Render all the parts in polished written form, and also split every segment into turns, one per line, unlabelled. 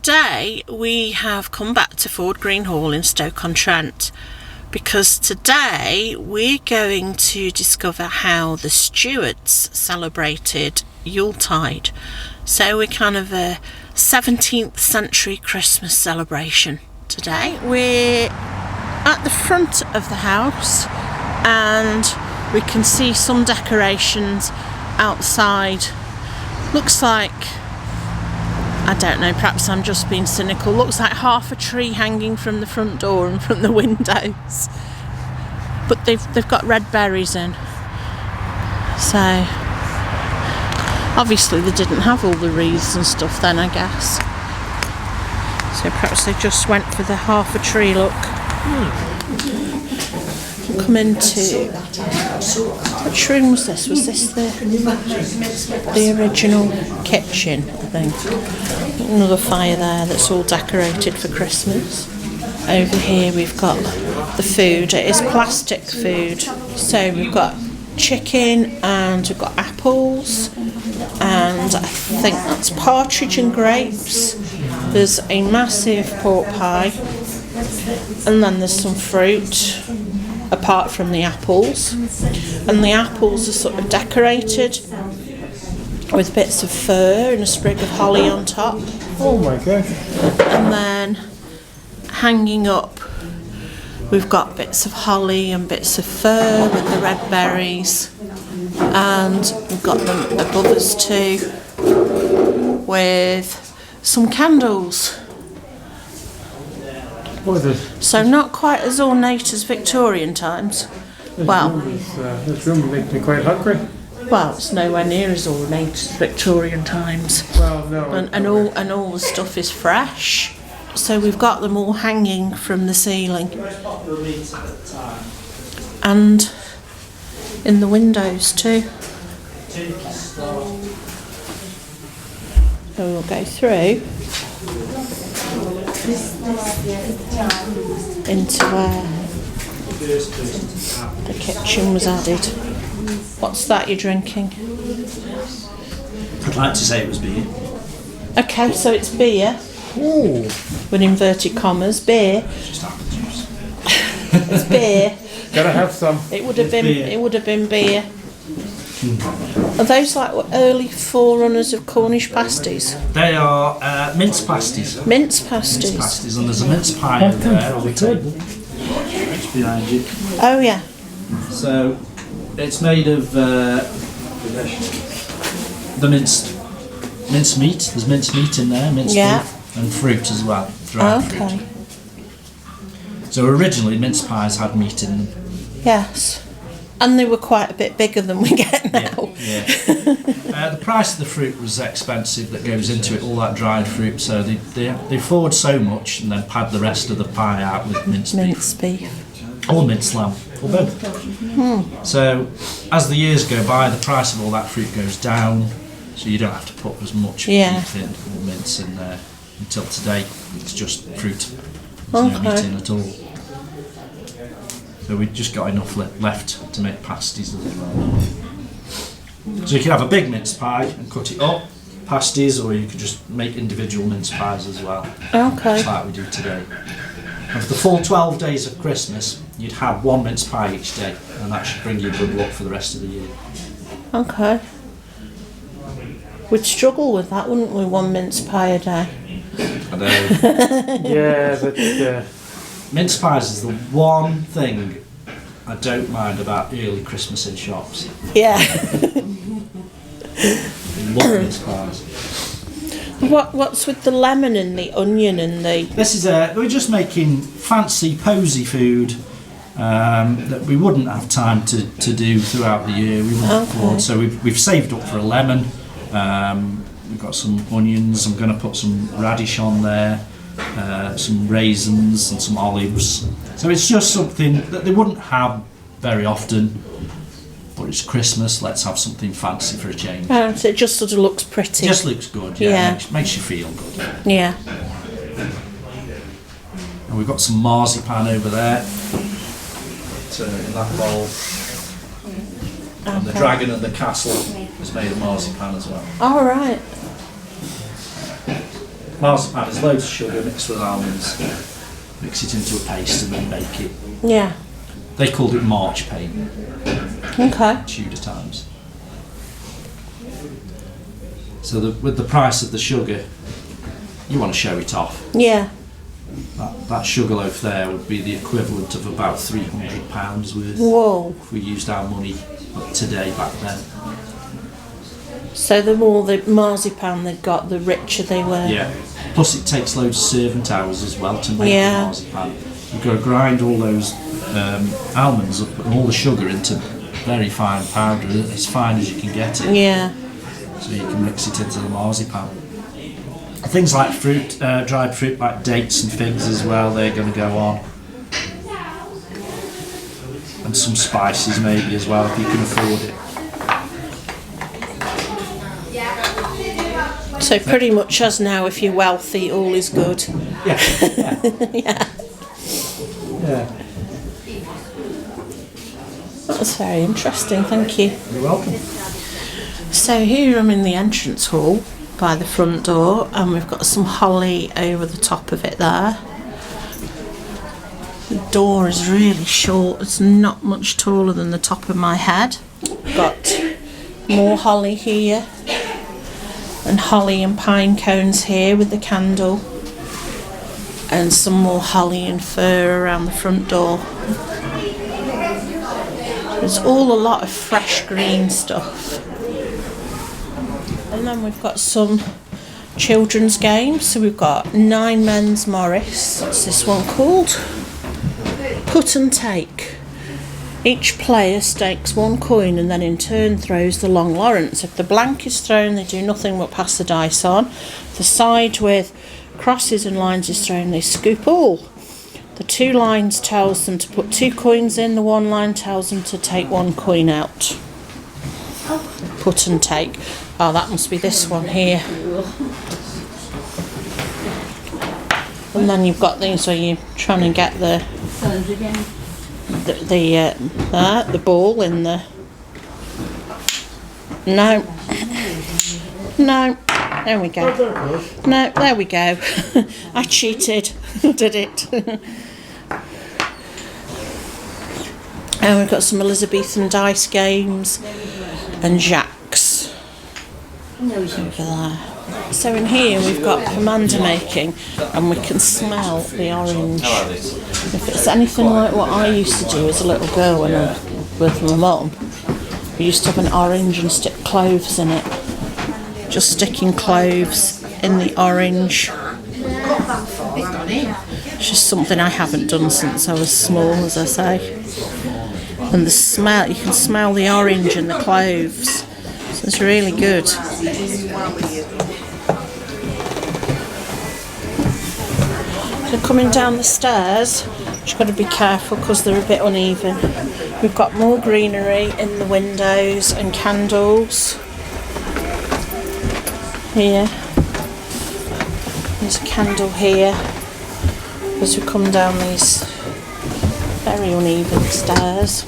today we have come back to Ford Green Hall in Stoke-on-Trent because today we're going to discover how the Stuarts celebrated Yuletide. So we're kind of a 17th century Christmas celebration today. We're at the front of the house and we can see some decorations outside. Looks like, I don't know, perhaps I'm just being cynical, looks like half a tree hanging from the front door and from the windows. But they've got red berries in. So obviously they didn't have all the wreaths and stuff then, I guess. So perhaps they just went for the half a tree look. Come into, which room was this? Was this the original kitchen, I think? Another fire there that's all decorated for Christmas. Over here we've got the food. It is plastic food. So we've got chicken and we've got apples and I think that's partridge and grapes. There's a massive pork pie and then there's some fruit apart from the apples, and the apples are sort of decorated with bits of fir and a sprig of holly on top.
Oh my gosh.
And then hanging up we've got bits of holly and bits of fir with the red berries, and we've got them above us too with some candles. So not quite as ornate as Victorian times.
This room makes me quite hungry.
Well, it's nowhere near as ornate as Victorian times.
Well, no.
And all the stuff is fresh. So we've got them all hanging from the ceiling. And in the windows too. So we'll go through into where the kitchen was added. What's that you're drinking?
I'd like to say it was beer.
Okay, so it's beer.
Ooh.
With inverted commas, beer.
It's just apple juice.
It's beer.
Gotta have some.
It would have been.
Beer.
It would have been beer. Are those like early forerunners of Cornish pasties?
They are mince pasties.
Mince pasties.
Mince pasties, and there's a mince pie over there on the table. Just behind you.
Oh yeah.
So it's made of the minced meat. There's minced meat in there, minced beef, and fruit as well. Dried
Okay.
fruit. So originally mince pies had meat in them.
Yes. And they were quite a bit bigger than we get now.
Yeah. The price of the fruit was expensive that goes into it, all that dried fruit. So they forward so much and then pad the rest of the pie out with minced beef. Or minced lamb, or both. So as the years go by, the price of all that fruit goes down. So you don't have to put as much meat in or mince in there until today. It's just fruit. There's no meat in at all. So we've just got enough left to make pasties as well. So you can have a big mince pie and cut it up, pasties, or you could just make individual mince pies as well.
Okay.
Just like we do today. And for the full 12 days of Christmas, you'd have one mince pie each day, and that should bring you good luck for the rest of the year.
Okay. We'd struggle with that, wouldn't we? One mince pie a day.
I know.
Yeah, but
Mince pies is the one thing I don't mind about early Christmas in shops.
Yeah.
I love mince pies.
What's with the lemon and the onion and the...
This is we're just making fancy, posy food that we wouldn't have time to do throughout the year. We wouldn't afford. So we've saved up for a lemon. We've got some onions. I'm going to put some radish on there. Some raisins and some olives. So it's just something that they wouldn't have very often, but it's Christmas, let's have something fancy for a change.
So it just sort of looks pretty.
Just looks good, yeah. Makes you feel good.
Yeah.
And we've got some marzipan over there. So in that bowl. And the dragon and the castle is made of marzipan as well.
All right.
Marzipan is loads of sugar mixed with almonds. Mix it into a paste and then bake it.
Yeah.
They called it March pain.
Okay.
Tudor times. So with the price of the sugar, you want to show it off.
Yeah.
That sugar loaf there would be the equivalent of about £300 worth.
Whoa.
If we used our money today back then.
So the more the marzipan they got, the richer they were.
Yeah. Plus it takes loads of servant hours as well to make
Yeah.
the marzipan. You've got to grind all those almonds up and all the sugar into very fine powder, as fine as you can get it.
Yeah.
So you can mix it into the marzipan. Things like fruit, dried fruit like dates and figs as well, they're going to go on. And some spices maybe as well if you can afford it.
So pretty much as now, if you're wealthy, all is good.
Yeah.
Yeah.
Yeah.
That was very interesting, thank you.
You're welcome.
So here I'm in the entrance hall by the front door, and we've got some holly over the top of it there. The door is really short, it's not much taller than the top of my head. Got more holly here, and holly and pine cones here with the candle, and some more holly and fir around the front door. There's all a lot of fresh green stuff. And then we've got some children's games. So we've got 9 Men's Morris. What's this one called? Put and Take. Each player stakes 1 coin and then in turn throws the long lawrence. If the blank is thrown, they do nothing but pass the dice on. If the side with crosses and lines is thrown, they scoop all. The 2 lines tells them to put 2 coins in, the 1 line tells them to take 1 coin out. Put and take. Oh, that must be this one here. And then you've got these where you're trying to get the ball in the... No. No. There we go. No, there we go. I cheated. Did it. And we've got some Elizabethan dice games and jacks. Over there. So in here we've got pomander making, and we can smell the orange. If it's anything like what I used to do as a little girl when I was with my mum, we used to have an orange and stick cloves in it. Just sticking cloves in the orange. It's just something I haven't done since I was small, as I say. And the smell, you can smell the orange and the cloves. So it's really good. So coming down the stairs, you've got to be careful because they're a bit uneven. We've got more greenery in the windows and candles. Here. There's a candle here as we come down these very uneven stairs.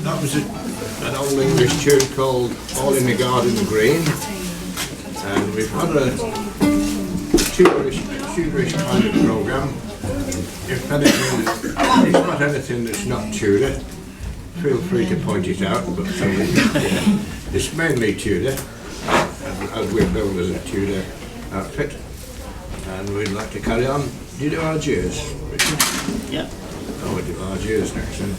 That was an old English tune called All in the Garden Green, and we've had a Tudorish kind of programme. If anything, it's spot anything that's not Tudor, feel free to point it out, but it's mainly Tudor, as we're built as a Tudor outfit, and we'd like to carry on. Do you do our Jews, Richard?
Yeah.
Oh, we'll do our Jews next then.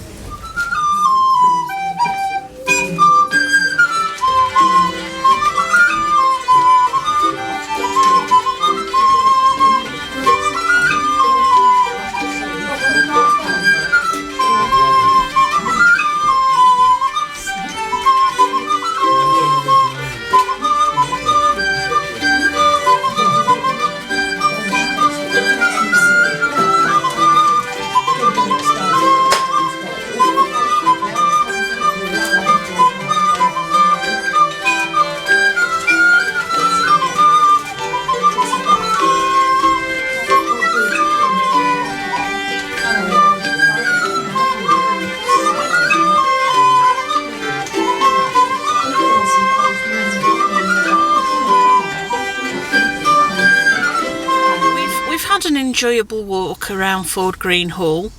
An enjoyable walk around Ford Green Hall.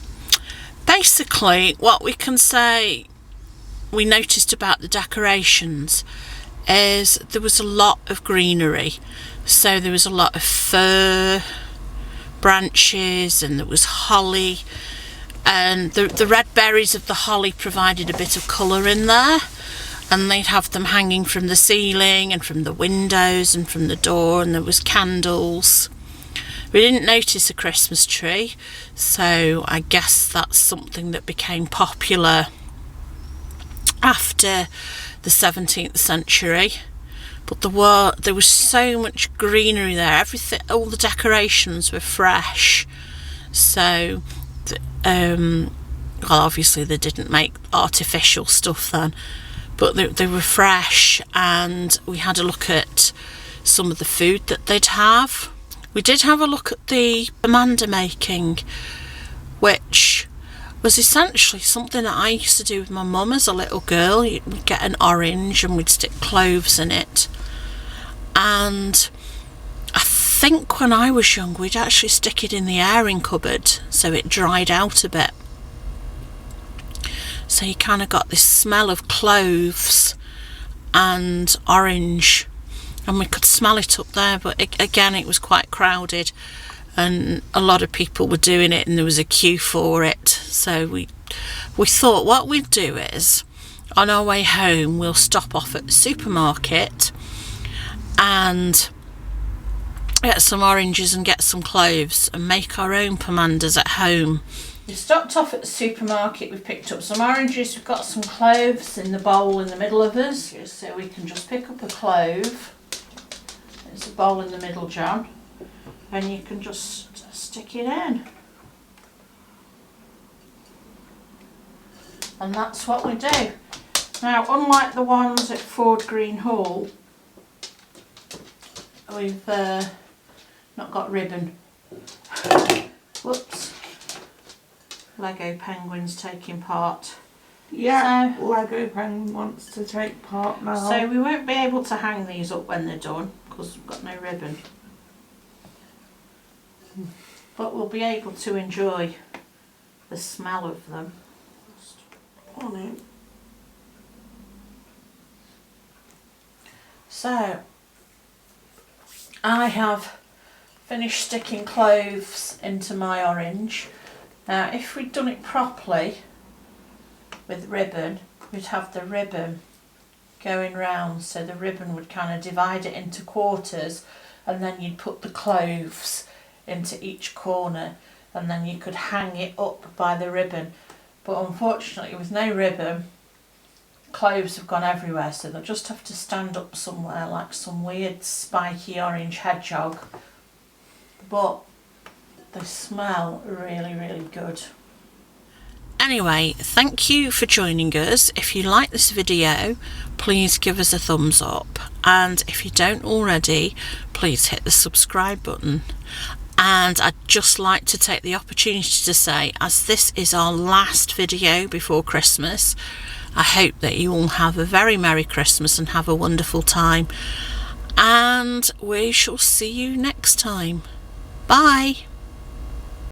Basically, what we can say we noticed about the decorations is there was a lot of greenery. So there was a lot of fir branches, and there was holly, and the red berries of the holly provided a bit of colour in there, and they'd have them hanging from the ceiling and from the windows and from the door, and there was candles. We didn't notice a Christmas tree, so I guess that's something that became popular after the 17th century. But there was so much greenery there. Everything, all the decorations were fresh. So, well, obviously they didn't make artificial stuff then, but they were fresh, and we had a look at some of the food that they'd have. We did have a look at the pomander making, which was essentially something that I used to do with my mum as a little girl. We'd get an orange and we'd stick cloves in it. And I think when I was young, we'd actually stick it in the airing cupboard so it dried out a bit. So you kind of got this smell of cloves and orange, and we could smell it up there, but again it was quite crowded and a lot of people were doing it and there was a queue for it. So we thought what we'd do is, on our way home, we'll stop off at the supermarket and get some oranges and get some cloves and make our own pomanders at home. We stopped off at the supermarket, we picked up some oranges, we've got some cloves in the bowl in the middle of us, so we can just pick up a clove. There's a bowl in the middle, John, and you can just stick it in. And that's what we do. Now, unlike the ones at Ford Green Hall, we've not got ribbon. Whoops. Lego penguins taking part.
Yeah, so, Lego penguin wants to take part now.
So we won't be able to hang these up when they're done because we've got no ribbon. But we'll be able to enjoy the smell of them.
On it.
So I have finished sticking cloves into my orange. Now if we'd done it properly with ribbon, we'd have the ribbon going round, so the ribbon would kind of divide it into quarters, and then you'd put the cloves into each corner, and then you could hang it up by the ribbon. But unfortunately with no ribbon, cloves have gone everywhere, so they'll just have to stand up somewhere like some weird spiky orange hedgehog. But they smell really, really good. Anyway, thank you for joining us. If you like this video, please give us a thumbs up, and if you don't already, please hit the subscribe button. And I'd just like to take the opportunity to say, as this is our last video before Christmas, I hope that you all have a very Merry Christmas and have a wonderful time, and we shall see you next time. Bye.